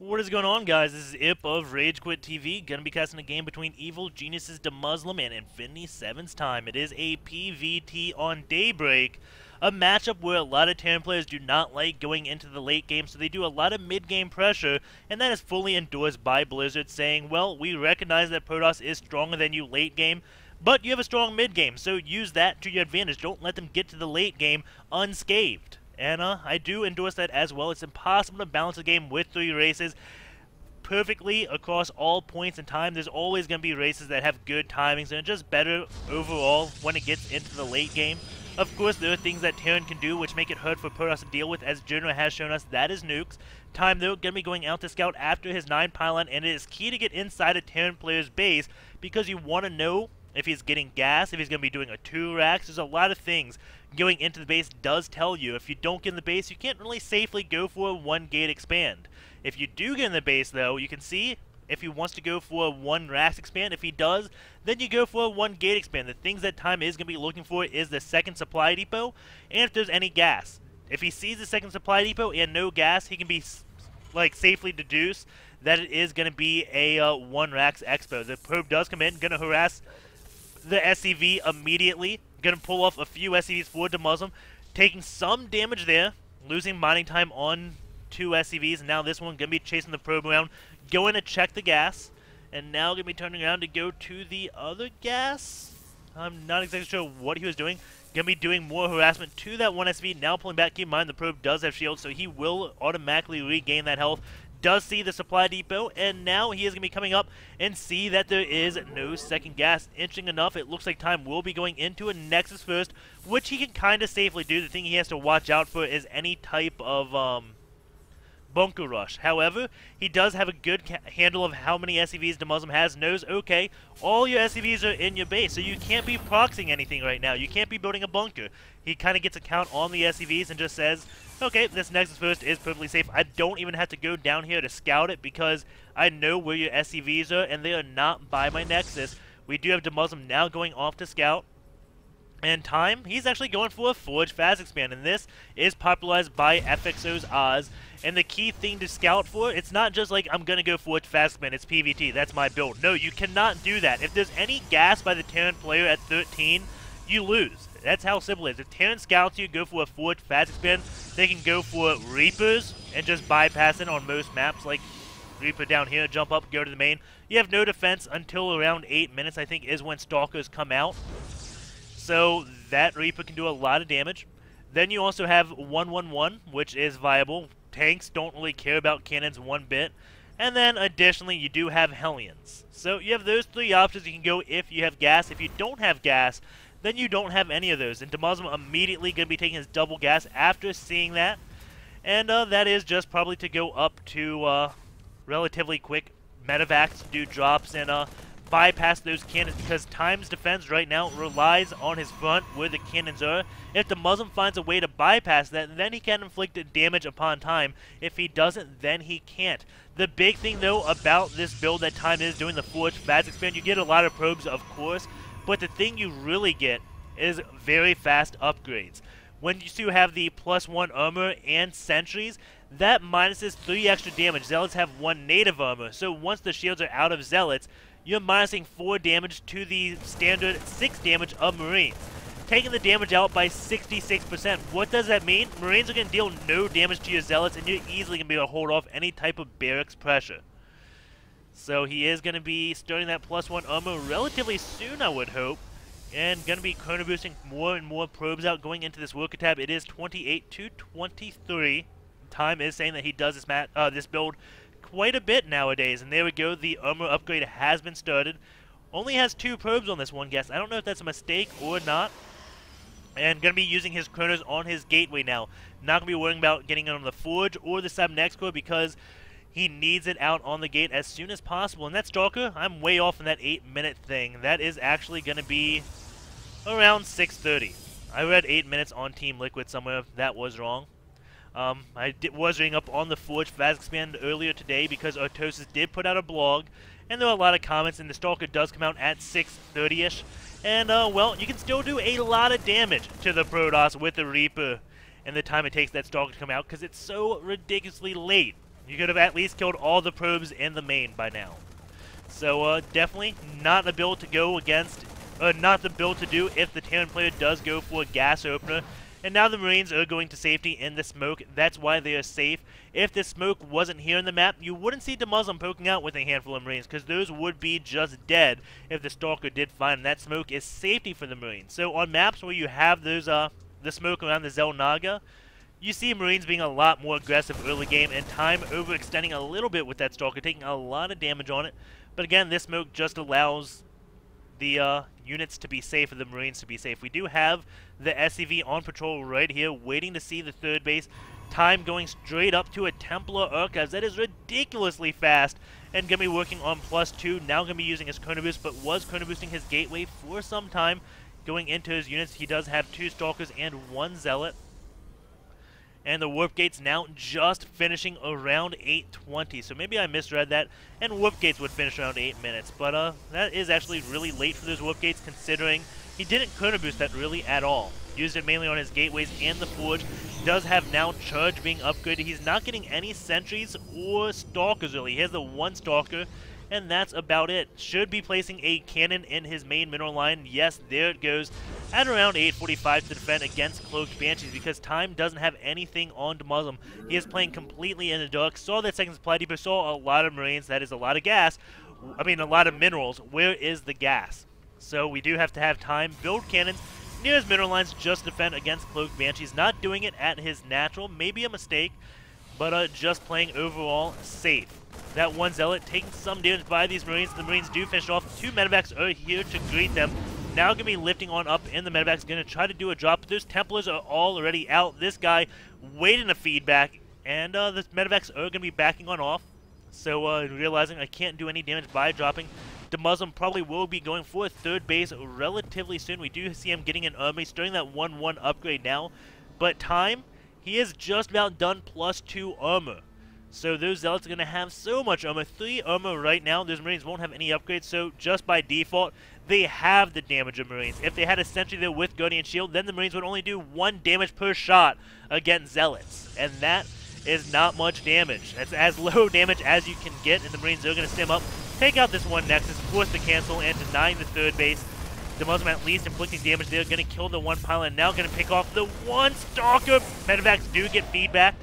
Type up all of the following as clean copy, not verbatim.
What is going on, guys? This is Ip of RageQuitTV. Gonna be casting a game between Evil Geniuses DeMuslim and Infinity 7's Time. It is a PvT on Daybreak, a matchup where a lot of Terran players do not like going into the late game, so they do a lot of mid-game pressure, and that is fully endorsed by Blizzard, saying, well, we recognize that Protoss is stronger than you late game, but you have a strong mid-game, so use that to your advantage. Don't let them get to the late game unscathed. And I do endorse that as well. It's impossible to balance a game with 3 races perfectly across all points in time. There's always going to be races that have good timings and are just better overall when it gets into the late game. Of course, there are things that Terran can do which make it hard for Protoss to deal with, as General has shown us. That is nukes. Time, though, going to be going out to scout after his 9 pylon, and it is key to get inside a Terran player's base because you want to know if he's getting gas, if he's going to be doing a 2-rax. There's a lot of things going into the base does tell you. If you don't get in the base, you can't really safely go for a 1-gate expand. If you do get in the base, though, you can see if he wants to go for a 1-rax expand. If he does, then you go for a 1-gate expand. The things that Time is going to be looking for is the second supply depot, and if there's any gas. If he sees the second supply depot and no gas, he can be safely deduce that it is going to be a 1-rax expo. The probe does come in, going to harass the SCV immediately. Going to pull off a few SCVs for DeMuslim, taking some damage there, losing mining time on 2 SCVs, and now this one going to be chasing the probe around, going to check the gas, and now going to be turning around to go to the other gas. I'm not exactly sure what he was doing. Going to be doing more harassment to that 1 SCV, now pulling back. Keep in mind the probe does have shields, so he will automatically regain that health. Does see the supply depot, and now he is going to be coming up and see that there is no second gas. Interesting enough, it looks like Time will be going into a Nexus first, which he can kind of safely do. The thing he has to watch out for is any type of bunker rush. However, he does have a good handle of how many SCVs DeMuslim has. Knows, okay, all your SCVs are in your base, so you can't be proxying anything right now. You can't be building a bunker. He kind of gets a count on the SCVs and just says, okay, this Nexus first is perfectly safe. I don't even have to go down here to scout it because I know where your SCVs are, and they are not by my Nexus. We do have DeMuslim now going off to scout. And Time, he's actually going for a Forge Fast Expand, and this is popularized by FXO's Oz. And the key thing to scout for, it's not just like, I'm going to go Forge Fast Expand, it's PvT, that's my build. No, you cannot do that. If there's any gas by the Terran player at 13, you lose. That's how simple it is. If Terran scouts you, go for a Forge Fast Expand, they can go for Reapers and just bypass it on most maps, like Reaper down here, jump up, go to the main. You have no defense until around 8 minutes, I think, is when Stalkers come out. So that Reaper can do a lot of damage. Then you also have 111, which is viable. Tanks don't really care about cannons one bit. And then additionally, you do have Hellions. So you have those 3 options you can go if you have gas. If you don't have gas, then you don't have any of those. And DeMuslim immediately going to be taking his double gas after seeing that. And that is just probably to go up to relatively quick medevacs, do drops, and bypass those cannons, because Time's defense right now relies on his front where the cannons are. If DeMuslim finds a way to bypass that, then he can inflict damage upon Time. If he doesn't, then he can't. The big thing, though, about this build that Time is doing, the Forge Fast Expand, you get a lot of probes, of course, but the thing you really get is very fast upgrades. When you have the +1 armor and sentries, that minuses 3 extra damage. Zealots have 1 native armor, so once the shields are out of Zealots, you're minusing 4 damage to the standard 6 damage of Marines, taking the damage out by 66%. What does that mean? Marines are going to deal no damage to your Zealots, and you're easily going to be able to hold off any type of barracks pressure. So he is going to be starting that +1 armor relatively soon, I would hope, and going to be chrono boosting more and more probes out going into this worker tab. It is 28 to 23. Time is saying that he does this build quite a bit nowadays, and there we go. The armor upgrade has been started. Only has 2 probes on this one guess. I don't know if that's a mistake or not. And going to be using his chronos on his gateway now. Not going to be worrying about getting it on the Forge or the Sub Next core because he needs it out on the gate as soon as possible. And that Stalker, I'm way off in that 8-minute thing. That is actually going to be around 6:30. I read 8 minutes on Team Liquid somewhere. That was wrong. I was reading up on the Forge Fast Expand earlier today because Artosis did put out a blog, and there were a lot of comments, and the Stalker does come out at 6:30ish. And, well, you can still do a lot of damage to the Protoss with the Reaper and the time it takes that Stalker to come out because it's so ridiculously late. You could have at least killed all the probes in the main by now. So definitely not a build to go against, not the build to do if the Terran player does go for a gas opener. And now the Marines are going to safety in the smoke. That's why they are safe. If this smoke wasn't here in the map, you wouldn't see Demuslim poking out with a handful of Marines, because those would be just dead if the Stalker did find them. That smoke is safety for the Marines. So on maps where you have those the smoke around the Zelnaga, you see Marines being a lot more aggressive early game, and Time overextending a little bit with that Stalker, taking a lot of damage on it. But again, this smoke just allows the units to be safe, and the Marines to be safe. We do have the SCV on patrol right here, waiting to see the third base. Time going straight up to a Templar Urkaz. That is ridiculously fast, and going to be working on +2. Now going to be using his chrono boost, but was chrono boosting his gateway for some time. Going into his units, he does have 2 Stalkers and 1 Zealot. And the warp gates now just finishing around 8:20. So maybe I misread that, and warp gates would finish around 8 minutes. But that is actually really late for those warp gates, considering he didn't chrono boost that really at all. Used it mainly on his gateways and the forge. Does have now charge being upgraded. He's not getting any sentries or stalkers really. He has the 1 stalker, and that's about it. Should be placing a cannon in his main mineral line. Yes, there it goes. At around 8:45 to defend against Cloaked Banshees, because Time doesn't have anything on Demuslim. He is playing completely in the dark. Saw that second supply depot, saw a lot of Marines. That is a lot of gas. I mean, a lot of minerals. Where is the gas? So we do have to have Time build cannons near his mineral lines just to defend against Cloaked Banshees. Not doing it at his natural. Maybe a mistake, but just playing overall safe. That 1 Zealot taking some damage by these Marines. The Marines do finish off. 2 medevacs are here to greet them. Now going to be lifting on up in the medevacs. Going to try to do a drop. But those Templars are already out. This guy waiting to feedback. And the medevacs are going to be backing on off. So realizing I can't do any damage by dropping. Demuslim probably will be going for a third base relatively soon. We do see him getting an army. Starting that 1-1 upgrade now. But Time, he is just about done +2 armor. So those Zealots are going to have so much armor. 3 armor right now. Those Marines won't have any upgrades, so just by default, they have the damage of Marines. If they had a sentry there with Guardian Shield, then the Marines would only do 1 damage per shot against Zealots. And that is not much damage. That's as low damage as you can get, and the Marines are going to stim up, take out this 1 Nexus, force the cancel, and denying the third base. Demuslim at least inflicting damage there. Going to kill the 1 pylon. Now going to pick off the 1 Stalker. Medevacs do get feedback.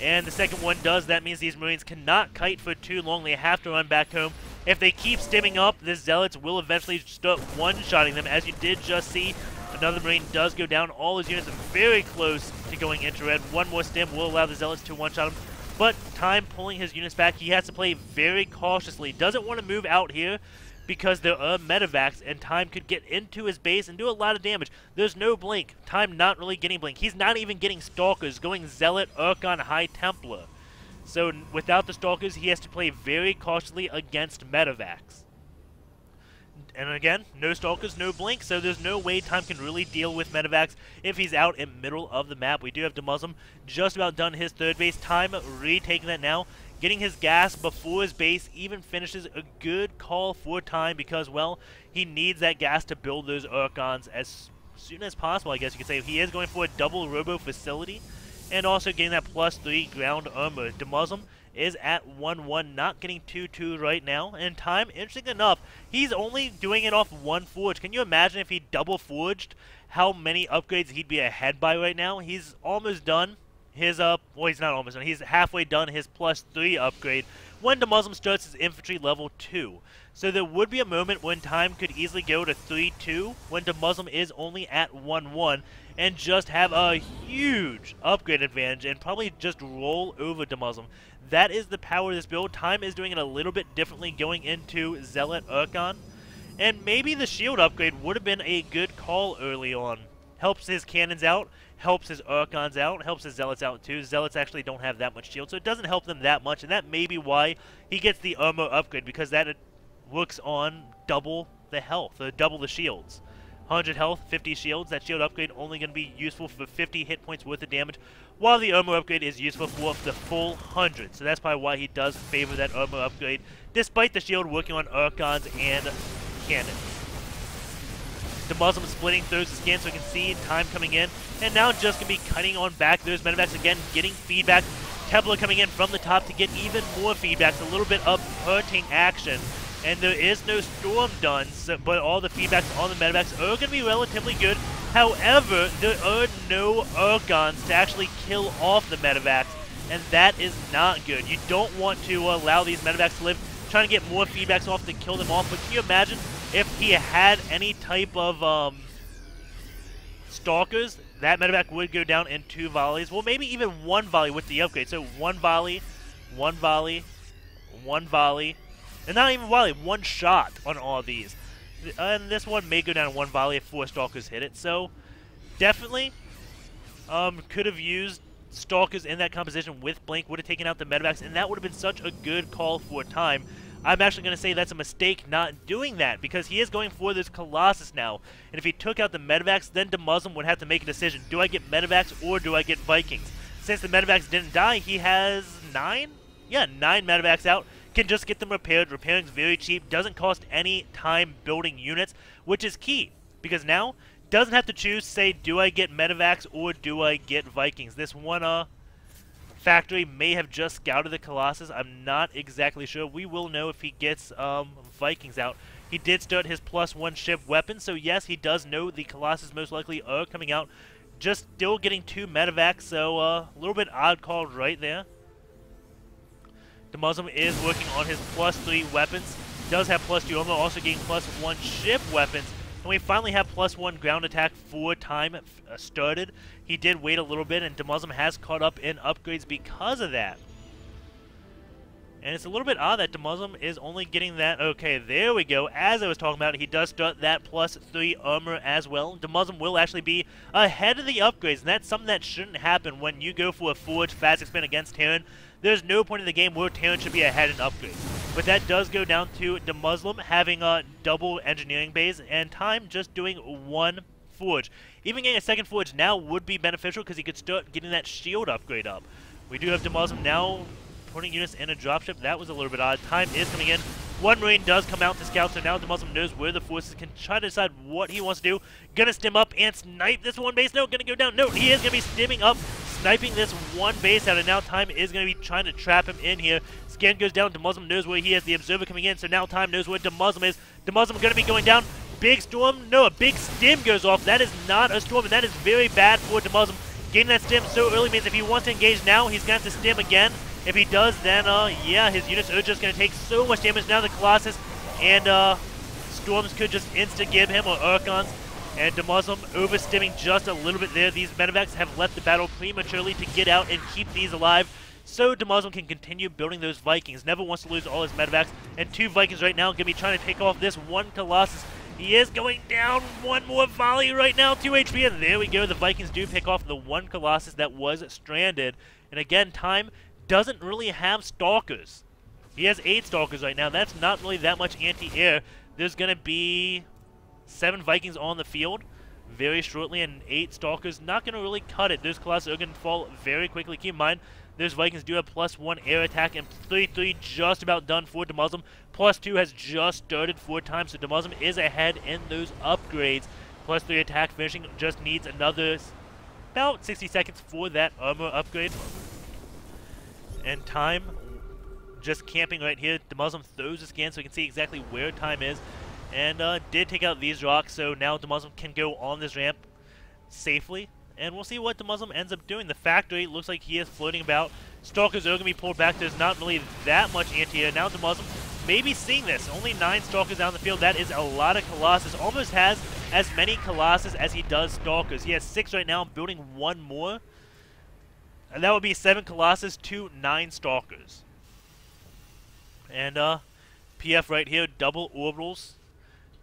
And the second one does. That means these Marines cannot kite for too long. They have to run back home. If they keep stimming up, the Zealots will eventually start one-shotting them. As you did just see, another Marine does go down. All his units are very close to going into red. 1 more stim will allow the Zealots to one-shot him. But Time pulling his units back. He has to play very cautiously. Doesn't want to move out here, because there are medevacs, and Time could get into his base and do a lot of damage. There's no blink. Time not really getting blink. He's not even getting Stalkers, going Zealot, Urkon, High Templar. So without the Stalkers, he has to play very cautiously against medevacs. And again, no Stalkers, no blink, so there's no way Time can really deal with medevacs if he's out in middle of the map. We do have Demuslim just about done his third base. Time retaking that now. Getting his gas before his base even finishes a good call for Time, because, well, he needs that gas to build those Urkons as soon as possible, I guess you could say. He is going for a double robo facility, and also getting that +3 ground armor. Demuslim is at 1-1, not getting 2-2 right now. And Time, interesting enough, he's only doing it off 1 forge. Can you imagine if he double forged how many upgrades he'd be ahead by right now? He's almost done his well, he's not almost done. He's halfway done his +3 upgrade when Demuslim starts his infantry level 2. So there would be a moment when Time could easily go to 3-2 when Demuslim is only at 1-1 and just have a huge upgrade advantage and probably just roll over Demuslim. That is the power of this build. Time is doing it a little bit differently going into Zealot Urkon. And maybe the shield upgrade would have been a good call early on. Helps his cannons out, helps his Urkons out, helps his Zealots out too. Zealots actually don't have that much shield, so it doesn't help them that much, and that may be why he gets the armor upgrade, because that works on double the health, or double the shields. 100 health, 50 shields. That shield upgrade only going to be useful for 50 hit points worth of damage, while the armor upgrade is useful for the full 100. So that's probably why he does favor that armor upgrade, despite the shield working on Urkons and cannons. Demuslim splitting through the scan so we can see Time coming in, and now just going to be cutting on back those medevacs again, getting feedback. Templar coming in from the top to get even more feedbacks, a little bit of hurting action. And there is no Storm done, but all the feedbacks on the medevacs are going to be relatively good. However, there are no Archons to actually kill off the medevacs, and that is not good. You don't want to allow these medevacs to live, trying to get more feedbacks off to kill them off. But can you imagine if he had any type of Stalkers? That medevac would go down in 2 volleys. Well, maybe even 1 volley with the upgrade. So 1 volley, 1 volley, 1 volley. And not even volley, 1 shot on all these. And this one may go down in 1 volley if 4 Stalkers hit it. So definitely could have used Stalkers in that composition with Blink. Would have taken out the medevacs, and that would have been such a good call for time. I'm actually going to say that's a mistake not doing that, because he is going for this Colossus now. And if he took out the medevacs, then Demuslim would have to make a decision. Do I get medevacs or do I get Vikings? Since the medevacs didn't die, he has 9? Yeah, 9 medevacs out. Can just get them repaired. Repairing's very cheap. Doesn't cost any time building units, which is key. Because now, doesn't have to choose, say, do I get medevacs or do I get Vikings? This one, factory may have just scouted the Colossus. I'm not exactly sure. We will know if he gets Vikings out. He did start his +1 ship weapon, so yes, he does know the Colossus most likely are coming out. Just still getting 2 medevacs, so a little bit odd call right there. Demuslim is working on his +3 weapons. Does have +2 armor, also getting +1 ship weapons. And we finally have +1 ground attack for time started. He did wait a little bit, and Demuslim has caught up in upgrades because of that. And it's a little bit odd that Demuslim is only getting that. Okay, there we go. As I was talking about, he does start that +3 armor as well. Demuslim will actually be ahead of the upgrades, and that's something that shouldn't happen when you go for a Forge fast expand against Terran. There's no point in the game where Terran should be ahead in upgrades. But that does go down to Demuslim having a double engineering base, and time just doing 1 Forge. Even getting a 2nd Forge now would be beneficial because he could start getting that shield upgrade up. We do have Demuslim now putting units in a dropship. That was a little bit odd. Time is coming in. 1 Marine does come out to scout, so now Demuslim knows where the forces can try to decide what he wants to do. Gonna stim up and snipe this 1 base. No, gonna go down. No, he is gonna be stimming up, sniping this 1 base out, and now Time is gonna be trying to trap him in here. Scan goes down. Demuslim knows where he is. The Observer coming in, so now Time knows where Demuslim is. Demuslim gonna be going down. Big storm. No, a big stim goes off. That is not a storm, and that is very bad for Demuslim. Getting that stim so early means if he wants to engage now, he's gonna have to stim again. If he does, then, yeah, his units are just going to take so much damage. Now the Colossus and Storms could just insta-gib him, or Archons. And Demuslim overstimming just a little bit there. These medevacs have left the battle prematurely to get out and keep these alive, so Demuslim can continue building those Vikings. Never wants to lose all his medevacs. And 2 Vikings right now going to be trying to take off this 1 Colossus. He is going down. 1 more volley right now, 2 HP, and there we go. The Vikings do pick off the 1 Colossus that was stranded. And again, Time doesn't really have Stalkers. He has 8 Stalkers right now. That's not really that much anti-air. There's going to be 7 Vikings on the field very shortly, and 8 Stalkers. Not going to really cut it. Those Colossus are going to fall very quickly. Keep in mind, those Vikings do have +1 air attack, and 3-3 just about done for Demuslim. +2 has just started 4 times, so Demuslim is ahead in those upgrades. +3 attack finishing just needs another about 60 seconds for that armor upgrade. And Time just camping right here. Demuslim throws a scan so we can see exactly where Time is. And did take out these rocks, so now Demuslim can go on this ramp safely. And we'll see what Demuslim ends up doing. The factory looks like he is floating about. Stalkers are going to be pulled back. There's not really that much anti-air. Now Demuslim may be seeing this. Only 9 Stalkers out in the field. That is a lot of Colossus. Almost has as many Colossus as he does Stalkers. He has 6 right now, building 1 more. And that would be 7 Colossus to 9 Stalkers. And PF right here, double orbitals.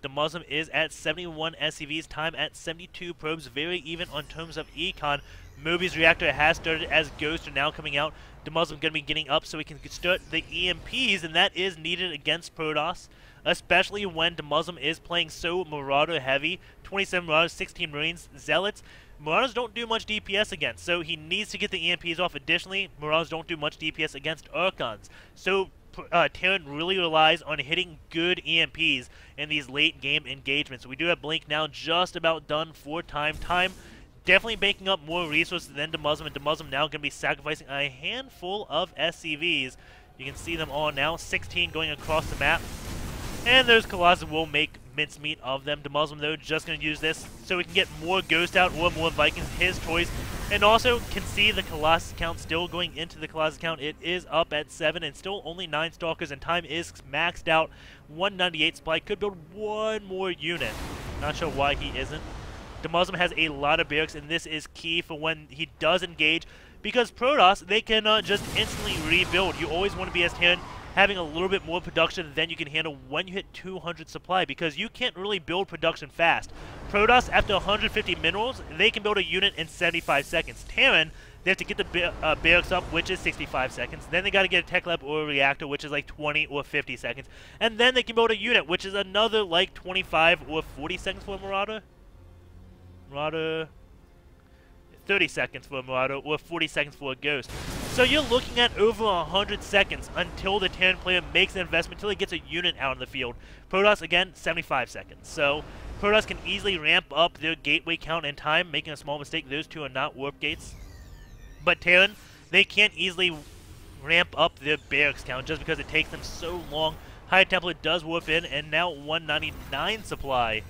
Demuslim is at 71 SCVs, Time at 72 probes, very even on terms of econ. Moby's reactor has started as Ghosts are now coming out. Demuslim going to be getting up so he can start the EMPs, and that is needed against Protoss, especially when Demuslim is playing so Marauder heavy. 27 Marauders, 16 Marines, Zealots. Marauders don't do much DPS against, so he needs to get the EMPs off. Additionally, Marauders don't do much DPS against Archons, so Terran really relies on hitting good EMPs in these late game engagements. We do have Blink now just about done for Time. Time definitely making up more resources than Demuslim, and Demuslim now going to be sacrificing a handful of SCVs. You can see them all now, 16 going across the map. And those Colossus will make mincemeat of them. Demuslim, though, just going to use this so we can get more Ghost out or more Vikings, his choice. And also can see the Colossus count still going into the Colossus count. It is up at 7 and still only 9 Stalkers, and time is maxed out. 198 supply. Could build one more unit. Not sure why he isn't. Demuslim has a lot of barracks, and this is key for when he does engage, because Protoss, they can just instantly rebuild. You always want to be as Terran having a little bit more production than you can handle when you hit 200 supply, because you can't really build production fast. Protoss, after 150 minerals, they can build a unit in 75 seconds. Terran, they have to get the barracks up, which is 65 seconds. Then they got to get a tech lab or a reactor, which is like 20 or 50 seconds. And then they can build a unit, which is another like 25 or 40 seconds for a Marauder. 30 seconds for a Marauder, or 40 seconds for a Ghost. So you're looking at over 100 seconds until the Terran player makes an investment, until he gets a unit out in the field. Protoss, again, 75 seconds. So Protoss can easily ramp up their gateway count and time, making a small mistake. Those two are not warp gates. But Terran, they can't easily ramp up their barracks count just because it takes them so long. High Templar does warp in, and now 199 supply.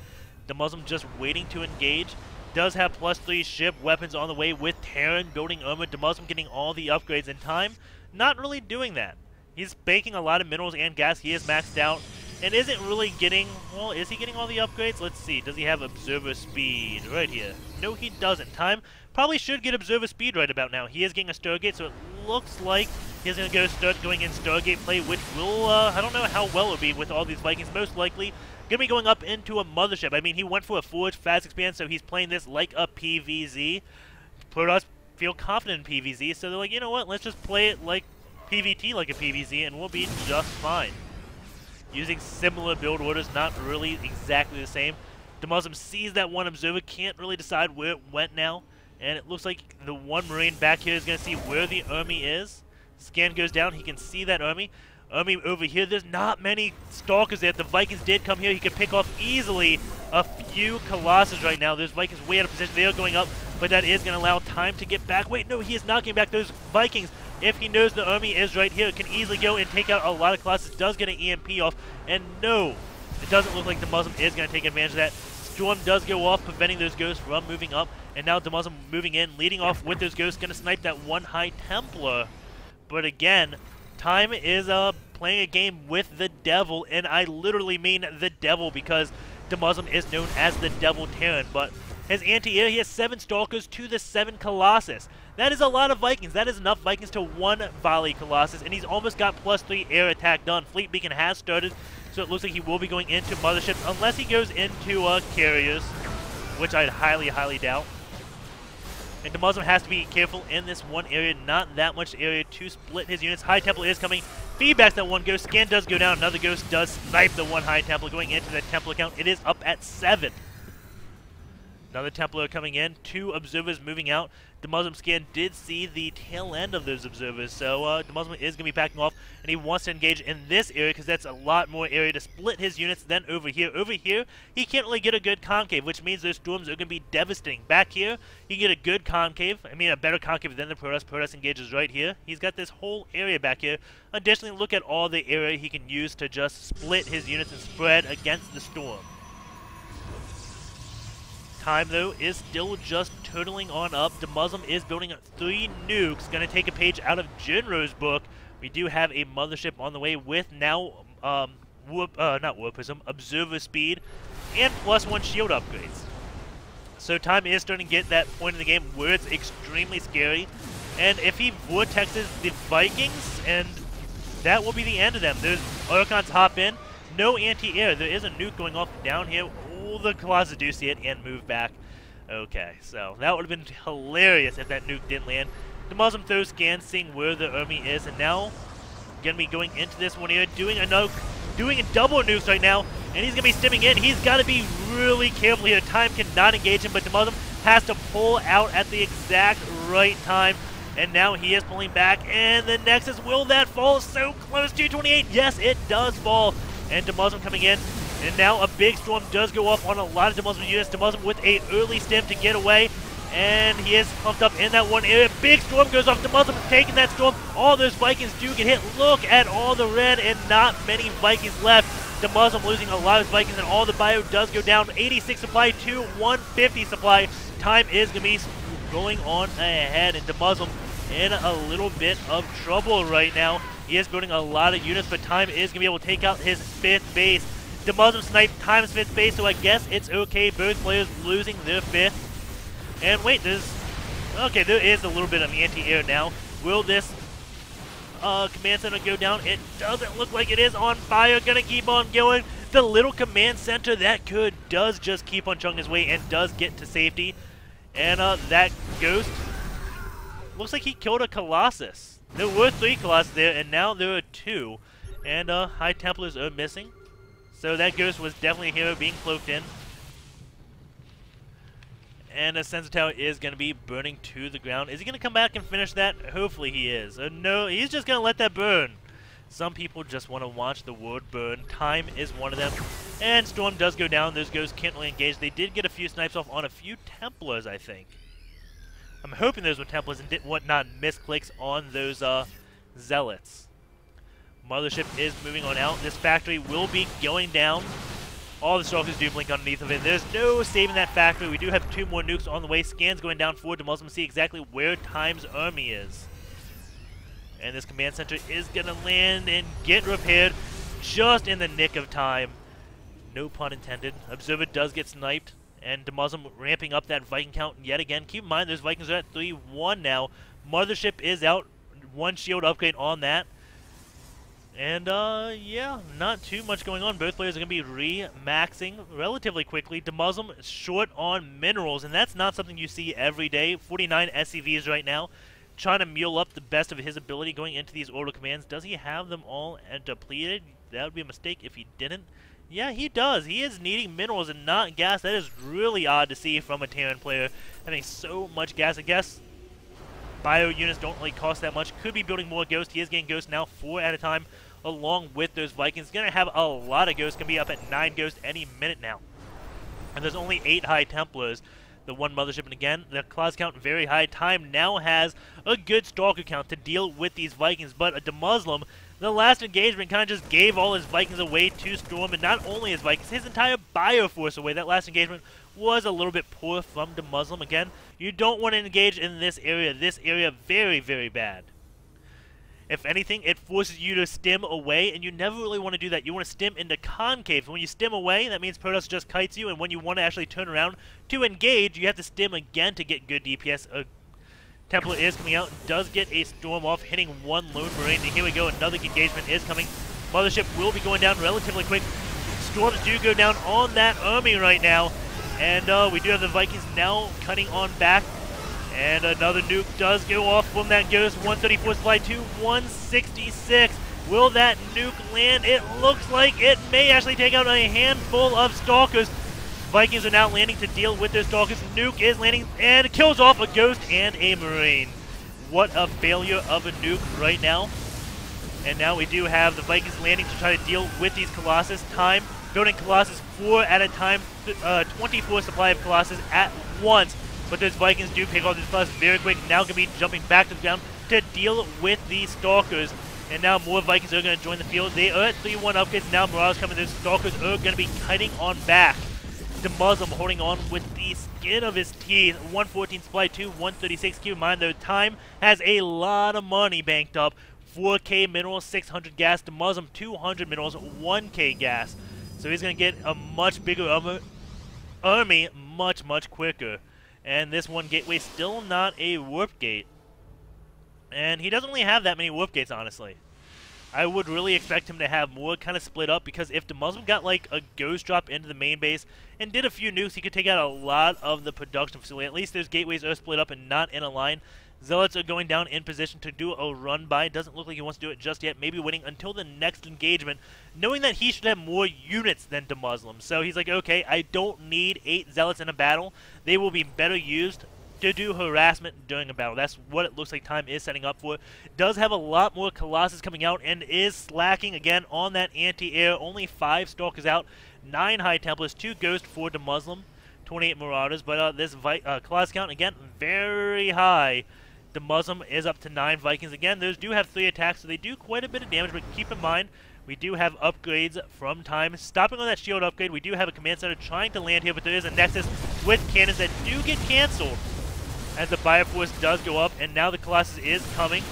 Demuslim just waiting to engage. Does have +3 ship weapons on the way with Terran building armor. Demuslim getting all the upgrades in time. Not really doing that. He's baking a lot of minerals and gas. He is maxed out and isn't really getting, well, is he getting all the upgrades? Let's see. Does he have observer speed right here? No, he doesn't. Time probably should get observer speed right about now. He is getting a Stargate, so it looks like he's going to start going in Stargate play, which will, I don't know how well it will be with all these Vikings. Most likely going to be going up into a mothership. I mean, he went for a forge fast expand, so he's playing this like a PVZ. Protoss feel confident in PVZ, so they're like, you know what, let's just play it like PVT like a PVZ, and we'll be just fine. Using similar build orders, not really exactly the same. Demuslim sees that one observer, can't really decide where it went now, and it looks like the one Marine back here is going to see where the army is. Scan goes down, he can see that army. Army over here, there's not many Stalkers there. If the Vikings did come here, he could pick off easily a few Colossus right now. Those Vikings way out of position. They are going up, but that is going to allow time to get back. Wait, no, he is not getting back. Those Vikings, if he knows the army is right here, can easily go and take out a lot of Colossus. Does get an EMP off, and no, it doesn't look like Demuslim is going to take advantage of that. Storm does go off, preventing those Ghosts from moving up, and now Demuslim moving in, leading off with those Ghosts, going to snipe that one High Templar. But again, Time is playing a game with the Devil, and I literally mean the Devil, because Demuslim is known as the Devil Terran. But his anti-air, he has 7 Stalkers to the 7 Colossus. That is a lot of Vikings. That is enough Vikings to one volley Colossus, and he's almost got +3 air attack done. Fleet Beacon has started, so it looks like he will be going into motherships, unless he goes into carriers, which I'd highly, highly doubt. And Demuslim has to be careful in this one area, not that much area to split his units. High Templar is coming, feedbacks that one Ghost. Scan does go down, another Ghost does snipe the one High Templar, going into the Templar count. It is up at 7. Another Templar coming in, 2 observers moving out. Demuslim Scan did see the tail end of those observers, so Demuslim is going to be backing off, and he wants to engage in this area because that's a lot more area to split his units than over here. Over here, he can't really get a good concave, which means those storms are going to be devastating. Back here, he can get a good concave, I mean a better concave than the Protoss. Protoss engages right here. He's got this whole area back here. Additionally, look at all the area he can use to just split his units and spread against the storm. Time, though, is still just turtling on up. Demuslim is building 3 nukes. Going to take a page out of Jinro's book. We do have a mothership on the way with now, not Warp Prism, Observer Speed, and +1 shield upgrades. So Time is starting to get that point in the game where it's extremely scary. And if he vortexes the Vikings, and that will be the end of them. Those Archons hop in. No anti-air. There is a nuke going off down here. The Colossus do see it and move back. Okay, so that would have been hilarious if that nuke didn't land. Demuslim throws scans, seeing where the army is, and now gonna be going into this one here, doing a double nukes right now, and he's gonna be stimming in. He's got to be really careful here. Time cannot engage him, but Demuslim has to pull out at the exact right time, and now he is pulling back. And the Nexus, will that fall? So close to 28. Yes, it does fall, and Demuslim coming in. And now a big storm does go off on a lot of Demuslim units. Demuslim with a early stim to get away. And he is pumped up in that one area. Big storm goes off. DeMuslim is taking that storm. All those Vikings do get hit. Look at all the red and not many Vikings left. DeMuslim losing a lot of his Vikings, and all the bio does go down. 86 supply to 150 supply. Time is going to be going on ahead, and DeMuslim in a little bit of trouble right now. He is building a lot of units, but Time is going to be able to take out his 5th base. DeMuslim sniped Time's 5th base, so I guess it's okay. Both players losing their 5th. And wait, there is a little bit of anti-air now. Will this command center go down? It doesn't look like it is on fire. Gonna keep on going. The little command center that does just keep on chugging his way and does get to safety. And that ghost looks like he killed a Colossus. There were 3 Colossus there, and now there are 2. And High Templars are missing. So that ghost was definitely a hero being cloaked in. And a sensor tower is going to be burning to the ground. Is he going to come back and finish that? Hopefully he is. No, he's just going to let that burn. Some people just want to watch the world burn. Time is one of them. And Storm does go down. Those ghosts can't really engage. They did get a few snipes off on a few Templars, I think. I'm hoping those were Templars and didn't want not misclicks on those Zealots. Mothership is moving on out. This factory will be going down. All the Stalkers do blink underneath of it. There's no saving that factory. We do have 2 more nukes on the way. Scans going down forward to DeMuslim to see exactly where Time's army is. And this command center is going to land and get repaired just in the nick of time. No pun intended. Observer does get sniped. And DeMuslim ramping up that Viking count yet again. Keep in mind, those Vikings are at 3-1 now. Mothership is out. 1 shield upgrade on that. And, yeah, not too much going on. Both players are going to be re-maxing relatively quickly. DeMuslim short on minerals, and that's not something you see every day. 49 SCVs right now, trying to mule up the best of his ability going into these orbital commands. Does he have them all depleted? That would be a mistake if he didn't. Yeah, he does. He is needing minerals and not gas. That is really odd to see from a Terran player, having so much gas. I guess bio units don't really cost that much. Could be building more ghosts. He is getting ghosts now, 4 at a time, along with those Vikings. Going to have a lot of ghosts. Going to be up at 9 ghosts any minute now. And there's only 8 High Templars. The 1 Mothership, and again, the class count very high. Time now has a good Stalker count to deal with these Vikings, but a DeMuslim, the last engagement kind of just gave all his Vikings away to Storm, and not only his Vikings, his entire Bioforce away. That last engagement was a little bit poor from DeMuslim. Again, you don't want to engage in this area. This area very, very bad. If anything, it forces you to stim away, and you never really want to do that. You want to stim into concave. When you stim away, that means Protoss just kites you, and when you want to actually turn around to engage, you have to stim again to get good DPS. Templar is coming out, does get a Storm off, hitting 1 Lone Marine. And here we go, another engagement is coming. Mothership will be going down relatively quick. Storms do go down on that army right now, and we do have the Vikings now cutting on back. And another nuke does go off from that Ghost. 134 supply to 166. Will that nuke land? It looks like it may actually take out a handful of Stalkers. Vikings are now landing to deal with their Stalkers. Nuke is landing and kills off a Ghost and a Marine. What a failure of a nuke right now. And now we do have the Vikings landing to try to deal with these Colossus. Time building Colossus 4 at a time. 24 supply of Colossus at once. But those Vikings do pick off this class very quick. Now going to be jumping back to the ground to deal with these Stalkers. And now more Vikings are going to join the field. They are at 3-1 upgrades. Now Mirage coming. Those Stalkers are going to be cutting on back. DeMuslim holding on with the skin of his teeth. 114 supply to 136. Keep in mind though, Time has a lot of money banked up. 4K minerals, 600 gas. DeMuslim 200 minerals, 1K gas. So he's going to get a much bigger army much quicker. And this 1 gateway still not a warp gate. And he doesn't really have that many warp gates, honestly. I would really expect him to have more kind of split up, because if DeMuslim got like a ghost drop into the main base and did a few nukes, he could take out a lot of the production facility. At least those gateways are split up and not in a line. Zealots are going down in position to do a run by. Doesn't look like he wants to do it just yet. Maybe waiting until the next engagement, knowing that he should have more units than DeMuslim. So he's like, okay, I don't need 8 Zealots in a battle. They will be better used to do harassment during a battle. That's what it looks like Time is setting up for. Does have a lot more Colossus coming out and is slacking again on that anti-air. Only 5 Stalkers out, 9 High Templars, 2 Ghosts for DeMuslim. 28 Marauders, but this Colossus count, again, very high. DeMuslim is up to 9 Vikings. Again, those do have 3 attacks, so they do quite a bit of damage, but keep in mind, we do have upgrades from Time. Stopping on that shield upgrade, we do have a command center trying to land here, but there is a Nexus with cannons that do get canceled as the Bioforce does go up, and now the Colossus is coming.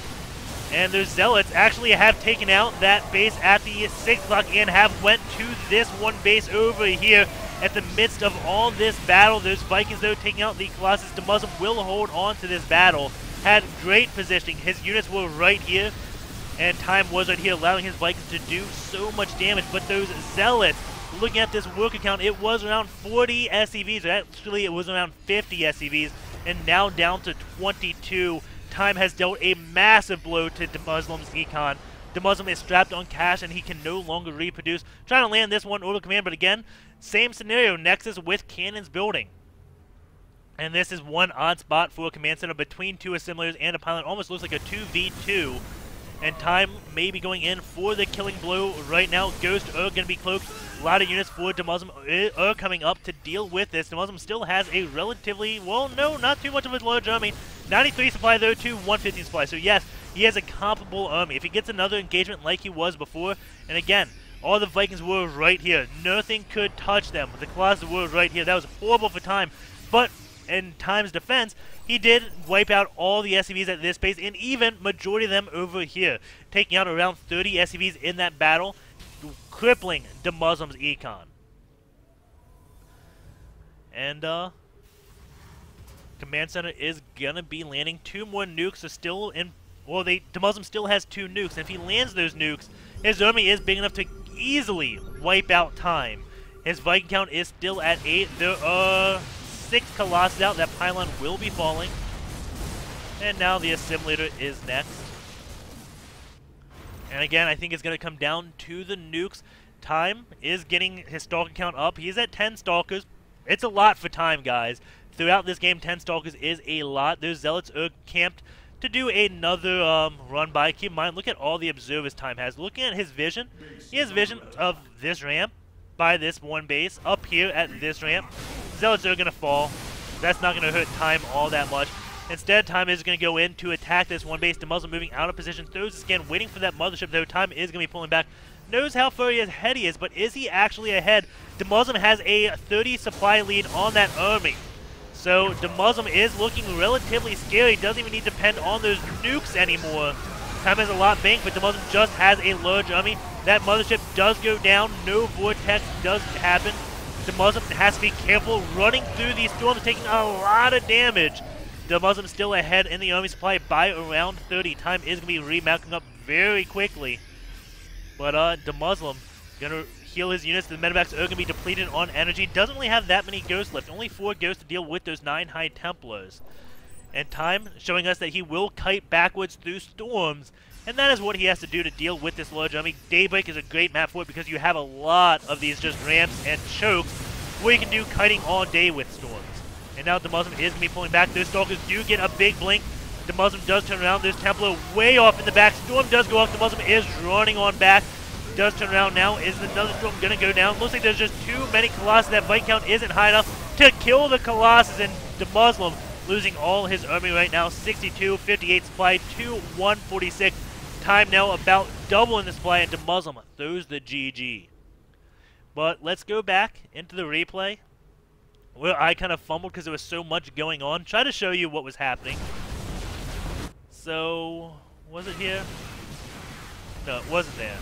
And their Zealots actually have taken out that base at the 6 o'clock and have went to this one base over here at the midst of all this battle. Those Vikings, though, taking out the Colossus. DeMuslim will hold on to this battle. Had great positioning. His units were right here, and Time was right here, allowing his Vikings to do so much damage. But those Zealots, looking at this worker count, it was around 40 SCVs. Actually, it was around 50 SCVs, and now down to 22. Time has dealt a massive blow to DeMuslim's econ. DeMuslim is strapped on cash, and he can no longer reproduce. Trying to land this one auto command, but again, same scenario, Nexus with cannons building. And this is one odd spot for a command center between 2 assemblators and a pilot. Almost looks like a 2v2. And Time may be going in for the killing blow right now. Ghost are going to be cloaked. A lot of units for DeMuslim are coming up to deal with this. DeMuslim still has a relatively, well, no, not too much of a large army. 93 supply, though, to 115 supply. So, yes, he has a comparable army. If he gets another engagement like he was before, and again, all the Vikings were right here. Nothing could touch them. The Colossus were right here. That was horrible for Time. But in Time's defense, he did wipe out all the SCVs at this base, and even majority of them over here, taking out around 30 SCVs in that battle, crippling DeMuslim's econ. And command center is gonna be landing 2 more nukes. So still in, well, DeMuslim still has 2 nukes, and if he lands those nukes, his army is big enough to easily wipe out Time. His Viking count is still at 8. There are 6 Colossus out. That pylon will be falling. And now the assimilator is next. And again, I think it's going to come down to the nukes. Time is getting his stalker count up. He's at 10 stalkers. It's a lot for Time, guys. Throughout this game, 10 stalkers is a lot. Those Zealots are camped to do another run by. Keep in mind, look at all the observers Time has. Looking at his vision, he has vision of this ramp by this one base, up here at this ramp. Zealots are going to fall. That's not going to hurt Time all that much. Instead, Time is going to go in to attack this one base. DeMuslim moving out of position, throws a scan, waiting for that mothership, though. Time is going to be pulling back. Knows how far ahead he is, but is he actually ahead? DeMuslim has a 30 supply lead on that army. So DeMuslim is looking relatively scary. Doesn't even need to depend on those nukes anymore. Time has a lot banked, but DeMuslim just has a large army. That mothership does go down. No vortex does happen. DeMuslim has to be careful running through these storms, taking a lot of damage. DeMuslim still ahead in the army supply by around 30. Time is going to be remounting up very quickly. But DeMuslim going to heal his units. The medevacs are going to be depleted on energy. Doesn't really have that many ghosts left. Only 4 ghosts to deal with those 9 High Templars. And Time showing us that he will kite backwards through storms. And that is what he has to do to deal with this large army. Daybreak is a great map for it because you have a lot of these just ramps and chokes where you can do kiting all day with storms. And now DeMuslim is going to be pulling back. Those Stalkers do get a big blink. DeMuslim does turn around. There's Templar way off in the back. Storm does go off. DeMuslim is running on back. Does turn around now. Is another Storm going to go down? Looks like there's just too many Colossus. That fight count isn't high enough to kill the Colossus. And DeMuslim losing all his army right now. 62, 58 supply to 146. Time now about double in the supply, and DeMuslim throws the GG. But let's go back into the replay where I kind of fumbled because there was so much going on. Try to show you what was happening. So, was it here? No, it wasn't there.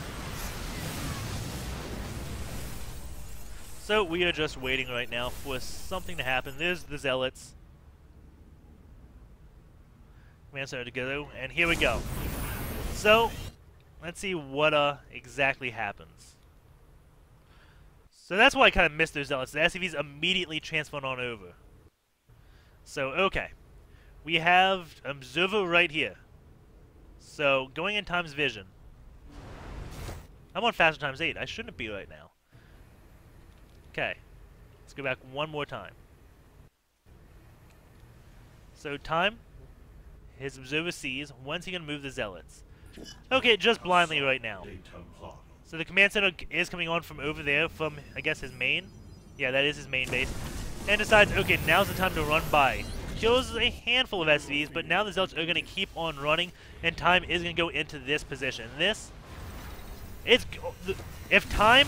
So we are just waiting right now for something to happen. There's the Zealots. Command center to go, and here we go. So, let's see what exactly happens. So that's why I kind of missed those Zealots. The SCVs immediately transferred on over. So, okay. We have Observer right here. So, going in Time's vision. I'm on faster times 8. I shouldn't be right now. Okay. Let's go back one more time. So, Time, his Observer sees. When's he going to move the Zealots? Okay, just blindly right now. So the command center is coming on from over there, from, I guess, his main. Yeah, that is his main base. and decides, okay, now's the time to run by. Kills a handful of SCVs, but now the Zealots are going to keep on running, and Time is going to go into this position. If Time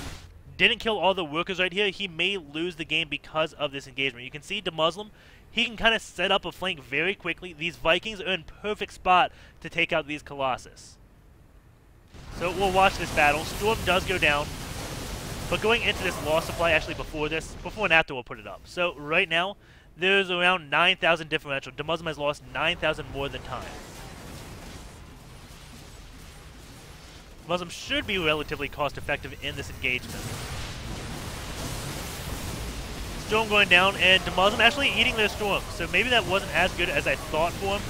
didn't kill all the workers right here, he may lose the game because of this engagement. You can see Demuslim, he can kind of set up a flank very quickly. These Vikings are in perfect spot to take out these Colossus. So we'll watch this battle. Storm does go down, but going into this loss supply, actually before and after, we'll put it up. So right now, there's around 9,000 differential. Demuslim has lost 9,000 more than Time. Muslim should be relatively cost-effective in this engagement. Storm going down, and Demuslim actually eating their Storm, so maybe that wasn't as good as I thought for him.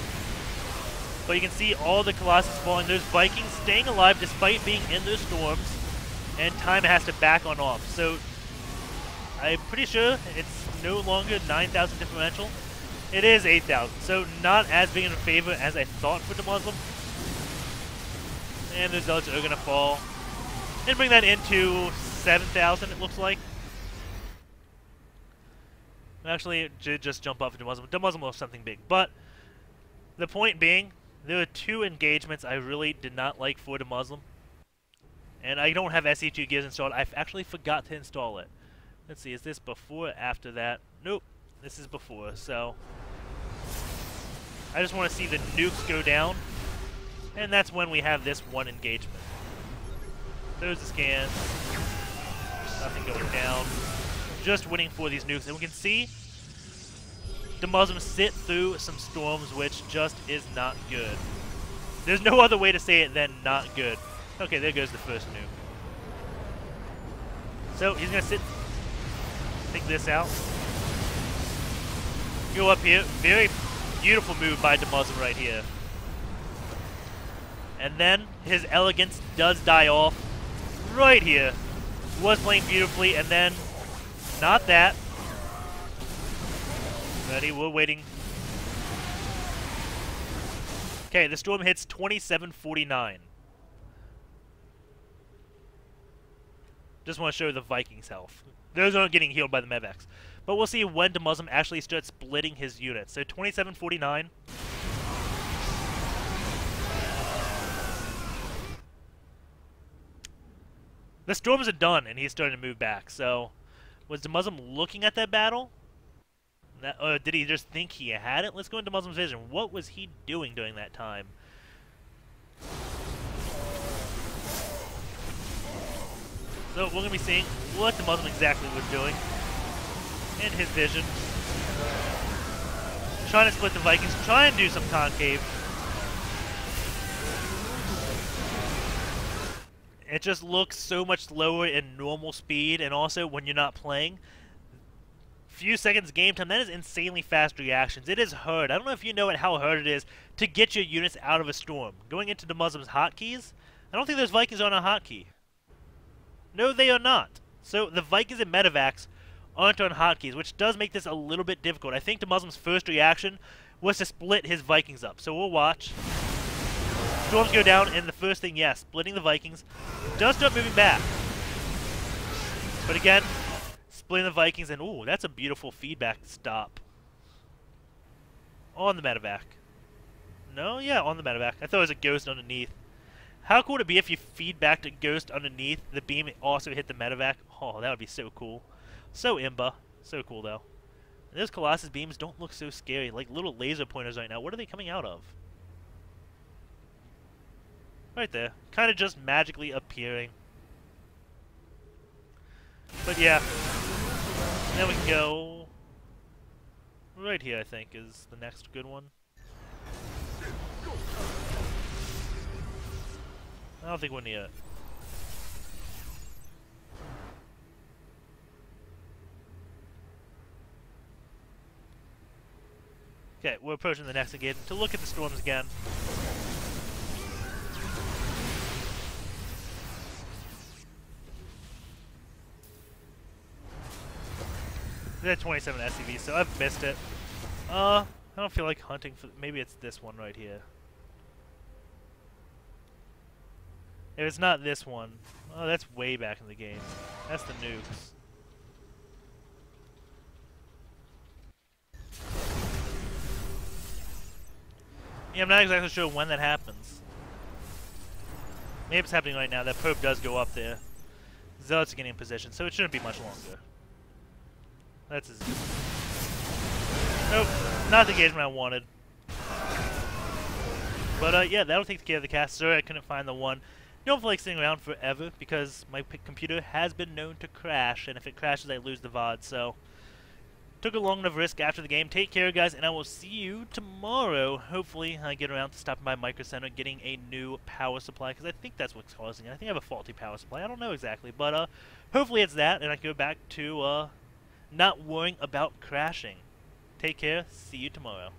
But you can see all the Colossus falling. There's Vikings staying alive despite being in their Storms, and Time has to back on off. So I'm pretty sure it's no longer 9,000 differential. It is 8,000, so not as big in favor as I thought for Demuslim. And the Zealots are going to fall and bring that into 7,000, it looks like. Actually, just jump off of Demuslim. Demuslim will have something big. But the point being, there are two engagements I really did not like for Demuslim. And I don't have SE2 gears installed. I actually forgot to install it. Let's see, is this before or after that? Nope, this is before. So I just want to see the nukes go down. And that's when we have this one engagement. There's the scans. Nothing going down. Just waiting for these nukes. And we can see Demuslim sit through some Storms, which just is not good. There's no other way to say it than not good. Okay, there goes the first nuke. So he's going to think this out. Go up here. Very beautiful move by Demuslim right here. And then his elegance does die off right here. Was playing beautifully, and then not that. Ready, we're waiting. Okay, the Storm hits 2749. Just want to show the Vikings' health. Those aren't getting healed by the Mevex. But we'll see when Demuslim actually starts splitting his units. So 2749. The Storms are done, and he's starting to move back. So, was Demuslim looking at that battle? Or did he just think he had it? Let's go into Muslim's vision. What was he doing during that time? So, we're going to be seeing what Demuslim exactly was doing in his vision. Trying to split the Vikings, trying to do some concave. It just looks so much slower in normal speed, and also when you're not playing. Few seconds game time, that is insanely fast reactions. It is hard. I don't know if you know how hard it is to get your units out of a Storm. Going into Demuslim's hotkeys, I don't think those Vikings are on a hotkey. No, they are not. So the Vikings and Medevacs aren't on hotkeys, which does make this a little bit difficult. I think Demuslim's first reaction was to split his Vikings up. So we'll watch. Storms go down, and the first thing, yes, splitting the Vikings. Does start moving back. But again, splitting the Vikings, and ooh, that's a beautiful feedback stop. On the Medevac. No, yeah, on the Medevac. I thought it was a ghost underneath. How cool would it be if you feedbacked a ghost underneath the beam and also hit the Medevac? Oh, that would be so cool. So imba. So cool, though. And those Colossus beams don't look so scary, like little laser pointers right now. What are they coming out of? Right there. Kind of just magically appearing. But yeah. Then we can go right here, I think, is the next good one. I don't think we're near it. Okay, we're approaching the next engagement to look at the Storms again. They're 27 SCV, so I've missed it. I don't feel like hunting for... Maybe it's this one right here. If it's not this one... Oh, that's way back in the game. That's the nukes. Yeah, I'm not exactly sure when that happens. Maybe it's happening right now. That probe does go up there. Zealots are getting in position, so it shouldn't be much longer. That's his. Nope, not the engagement I wanted. But yeah, that'll take care of the cast. Sorry I couldn't find the one. Don't feel like sitting around forever because my computer has been known to crash, and if it crashes, I lose the VOD. So took a long enough risk after the game. Take care, guys, and I will see you tomorrow. Hopefully, I get around to stopping by Micro Center, getting a new power supply, because I think that's what's causing it. I think I have a faulty power supply. I don't know exactly, but hopefully it's that, and I can go back to not worrying about crashing. Take care. See you tomorrow.